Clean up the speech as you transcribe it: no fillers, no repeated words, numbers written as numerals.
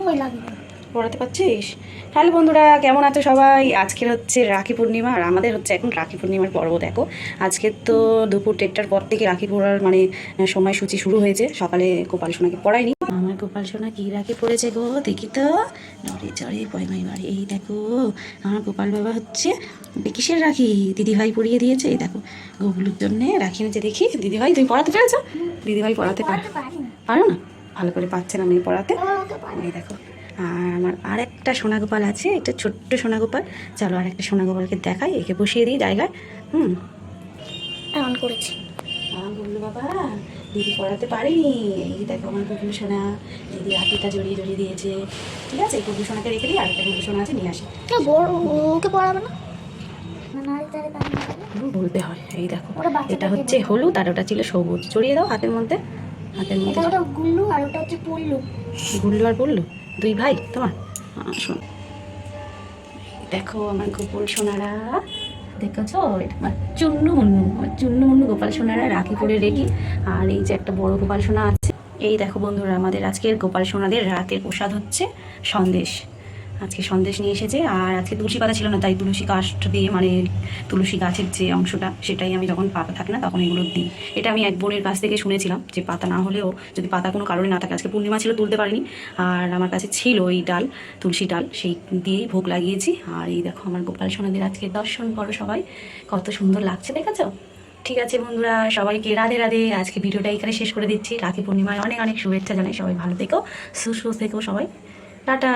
ওই লাগবে পড়াতে পারছিস? হ্যালো বন্ধুরা, কেমন আছো সবাই? আজকের হচ্ছে রাখি পূর্ণিমা, আর আমাদের হচ্ছে এখন রাখি পূর্ণিমার পর্ব। দেখো আজকে তো দুপুর 1টার পর থেকে রাখি পড়ার মানে সময়সূচি শুরু হয়েছে। সকালে গোপাল সোনাকে পড়াইনি। আমার গোপাল সোনা কি রাখি পড়েছে গো, দেখি তো। নড়ে চড়ে পয়মাই বাড়ি, এই দেখো আমার গোপাল বাবা হচ্ছে কিসের রাখি দিদিভাই পরিয়ে দিয়েছে। এই দেখো গোগুলোর জন্যে রাখি নিচে। দেখি দিদিভাই তুমি পড়াতে পেরেছো? দিদিভাই পড়াতে পারো না? ভালো করে পারছে না মেয়ে পড়াতে। এই দেখো, আর আমার আরেকটা সোনা গোপাল আছে, একটা ছোট্ট সোনা গোপাল। চলো আর একটা সোনা গোপালকে দেখাই, একে বসিয়ে দিই জায়গায়। এমন করেছি। বললো বাবা দিদি পড়াতে পারিনি। এই দেখো আমার কুকুর সোনা, দিদি রাখিটা জড়িয়ে জড়িয়ে দিয়েছে। ঠিক আছে, এই কুকুর সোনাকে রেখে দিই, আরেকটা কুকুর সোনা আছে, নিয়ে আসি। বড় ওকে পড়াবে না? বলতে হয়। এই দেখো ওটা বাচ্চাদেরকে এটা হচ্ছে হলুদ আর ওটা ছিল সবুজ। জড়িয়ে দাও হাতের মধ্যে, হাতের মধ্যে। এটা ওটা গুল্লু আর ওটা হচ্ছে পল্লু। গুল্লু আর বললু দুই ভাই তোমার? শোন, দেখো আমার গোপাল সোনারা, দেখেছ এটা আমার চুন্নু মুন্নু, আমার চুন্নু মুন্নু গোপাল সোনারা রাখি করে রেখি। আর এই যে একটা বড় গোপাল সোনা আছে। এই দেখো বন্ধুরা, আমাদের আজকের গোপাল সোনাদের রাতের প্রসাদ হচ্ছে সন্দেশ। আজকে সন্দেশ নিয়ে এসেছে। আর আজকে তুলসী পাতা ছিল না, তাই তুলসী কাঠ দিয়ে মানে তুলসী গাছের যে অংশটা, সেটাই আমি যখন পাতা থাকে না তখন এগুলো দিই। এটা আমি এক বোনের কাছ থেকে শুনেছিলাম যে পাতা না হলেও, যদি পাতা কোনো কারণে না থাকে, আজকে পূর্ণিমা ছিল তুলতে পারিনি, আর আমার কাছে ছিল এই ডাল, তুলসী ডাল, সেই দিয়েই ভোগ লাগিয়েছি। আর এই দেখো আমার গোপাল সোনাদের আজকে দর্শন করো সবাই, কত সুন্দর লাগছে, দেখেছো? ঠিক আছে বন্ধুরা, সবাইকে রাধে রাধে। আজকে ভিডিওটা এখানে শেষ করে দিচ্ছি। রাখি পূর্ণিমায় অনেক অনেক শুভেচ্ছা জানাই। সবাই ভালো থেকো, সুস্থ থেকো সবাই। টাটা।